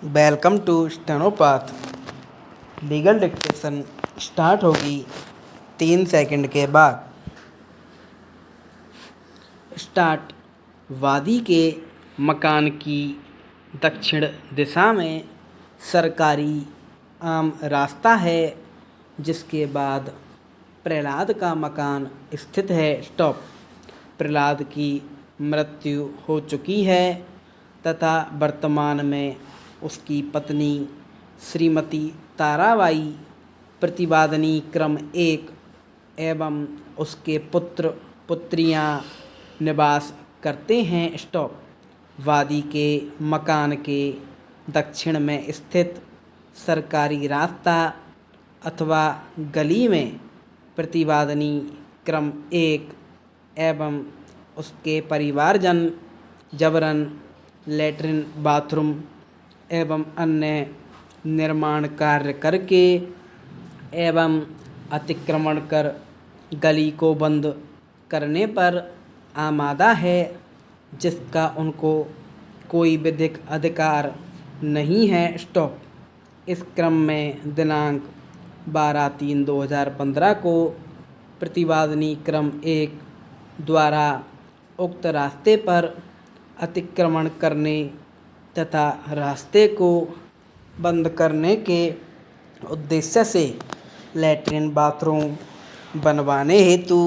Welcome to Stenopath. Legal dictation start होगी 3 second के बाद। स्टार्ट। वादी के मकान की दक्षिण दिशा में सरकारी आम रास्ता है, जिसके बाद प्रहलाद का मकान स्थित है। स्टॉप। प्रहलाद की मृत्यु हो चुकी है तथा वर्तमान में उसकी पत्नी श्रीमती ताराबाई प्रतिवादिनी क्रम 1 एवं उसके पुत्र पुत्रियां निवास करते हैं। स्टॉप। वादी के मकान के दक्षिण में स्थित सरकारी रास्ता अथवा गली में प्रतिवादिनी क्रम 1 एवं उसके परिवारजन जबरन लैट्रिन बाथरूम एवं अन्य निर्माण कार्य करके एवं अतिक्रमण कर गली को बंद करने पर आमादा है, जिसका उनको कोई विधिक अधिकार नहीं है। स्टॉप। इस क्रम में दिनांक 12/3/2015 को प्रतिवादिनी क्रम 1 द्वारा उक्त रास्ते पर अतिक्रमण करने तथा रास्ते को बंद करने के उद्देश्य से लैट्रिन बाथरूम बनवाने हेतु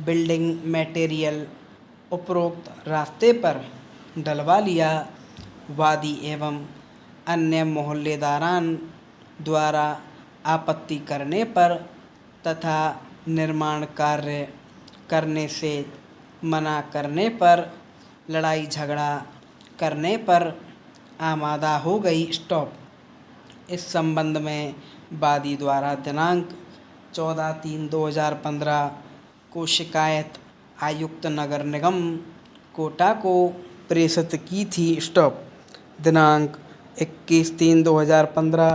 बिल्डिंग मटेरियल उपरोक्त रास्ते पर डलवा लिया। वादी एवं अन्य मोहल्लेदारान द्वारा आपत्ति करने पर तथा निर्माण कार्य करने से मना करने पर लड़ाई झगड़ा करने पर आमादा हो गई। स्टॉप। इस संबंध में वादी द्वारा दिनांक 14/3/2015 को शिकायत आयुक्त नगर निगम कोटा को प्रेषित की थी। स्टॉप। दिनांक 21/3/2015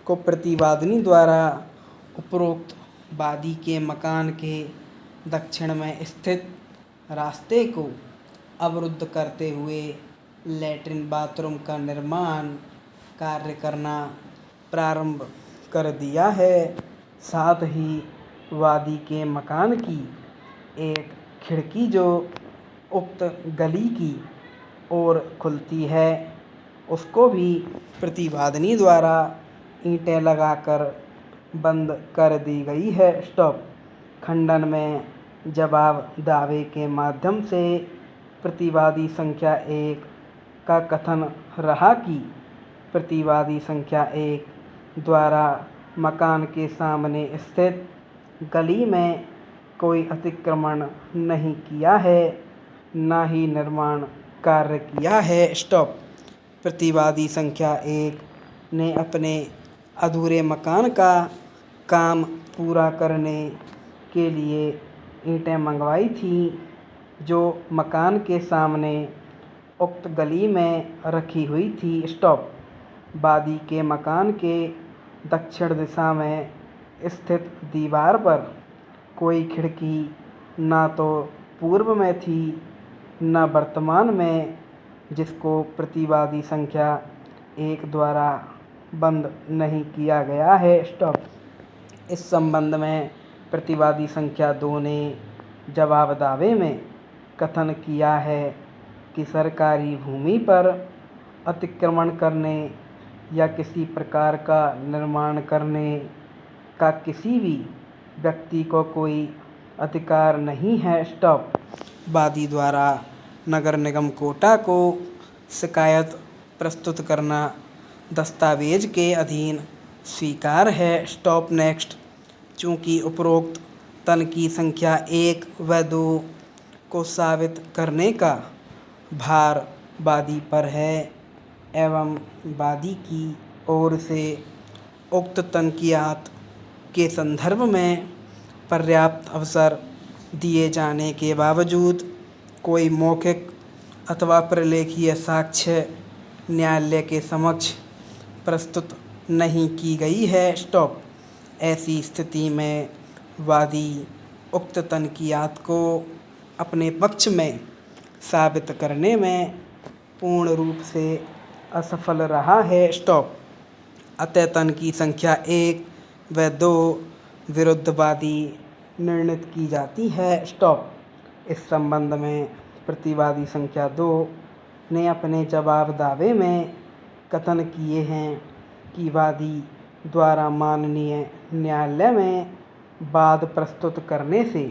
को प्रतिवादिनी द्वारा उपरोक्त वादी के मकान के दक्षिण में स्थित रास्ते को अवरुद्ध करते हुए लैट्रिन बाथरूम का निर्माण कार्य करना प्रारंभ कर दिया है। साथ ही वादी के मकान की एक खिड़की जो उक्त गली की ओर खुलती है, उसको भी प्रतिवादिनी द्वारा ईंटें लगाकर बंद कर दी गई है। स्टॉप। खंडन में जवाब दावे के माध्यम से प्रतिवादी संख्या 1 का कथन रहा कि प्रतिवादी संख्या 1 द्वारा मकान के सामने स्थित गली में कोई अतिक्रमण नहीं किया है, न ही निर्माण कार्य किया है। स्टॉप। प्रतिवादी संख्या 1 ने अपने अधूरे मकान का काम पूरा करने के लिए ईंटें मंगवाई थीं, जो मकान के सामने उक्त गली में रखी हुई थी। स्टॉप। वादी के मकान के दक्षिण दिशा में स्थित दीवार पर कोई खिड़की न तो पूर्व में थी न वर्तमान में, जिसको प्रतिवादी संख्या 1 द्वारा बंद नहीं किया गया है। स्टॉप। इस संबंध में प्रतिवादी संख्या 2 ने जवाब दावे में कथन किया है कि सरकारी भूमि पर अतिक्रमण करने या किसी प्रकार का निर्माण करने का किसी भी व्यक्ति को कोई अधिकार नहीं है। स्टॉप। वादी द्वारा नगर निगम कोटा को शिकायत प्रस्तुत करना दस्तावेज के अधीन स्वीकार है। स्टॉप। नेक्स्ट। चूँकि उपरोक्त तन की संख्या 1 व 2 को साबित करने का भार वादी पर है एवं वादी की ओर से उक्त तनकियात के संदर्भ में पर्याप्त अवसर दिए जाने के बावजूद कोई मौखिक अथवा प्रलेखीय साक्ष्य न्यायालय के समक्ष प्रस्तुत नहीं की गई है। स्टॉप। ऐसी स्थिति में वादी उक्त तनकियात को अपने पक्ष में साबित करने में पूर्ण रूप से असफल रहा है। स्टॉप। अतः की संख्या 1 व 2 विरुद्धवादी निर्णित की जाती है। स्टॉप। इस संबंध में प्रतिवादी संख्या 2 ने अपने जवाब दावे में कथन किए हैं कि वादी द्वारा माननीय न्यायालय में वाद प्रस्तुत करने से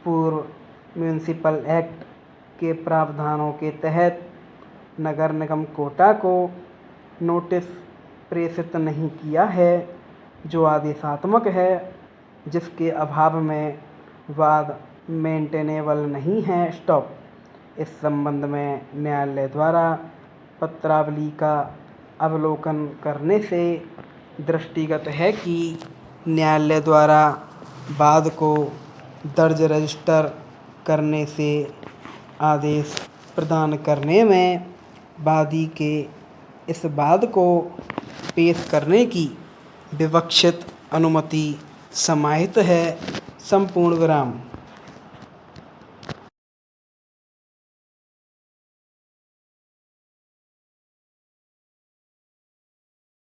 पूर्व म्युनिसिपल एक्ट के प्रावधानों के तहत नगर निगम कोटा को नोटिस प्रेषित नहीं किया है, जो आदेशात्मक है, जिसके अभाव में वाद मेंटेनेबल नहीं है। स्टॉप। इस संबंध में न्यायालय द्वारा पत्रावली का अवलोकन करने से दृष्टिगत है कि न्यायालय द्वारा वाद को दर्ज रजिस्टर करने से आदेश प्रदान करने में वादी के इस वाद को पेश करने की विवक्षित अनुमति समाहित है। संपूर्ण विराम।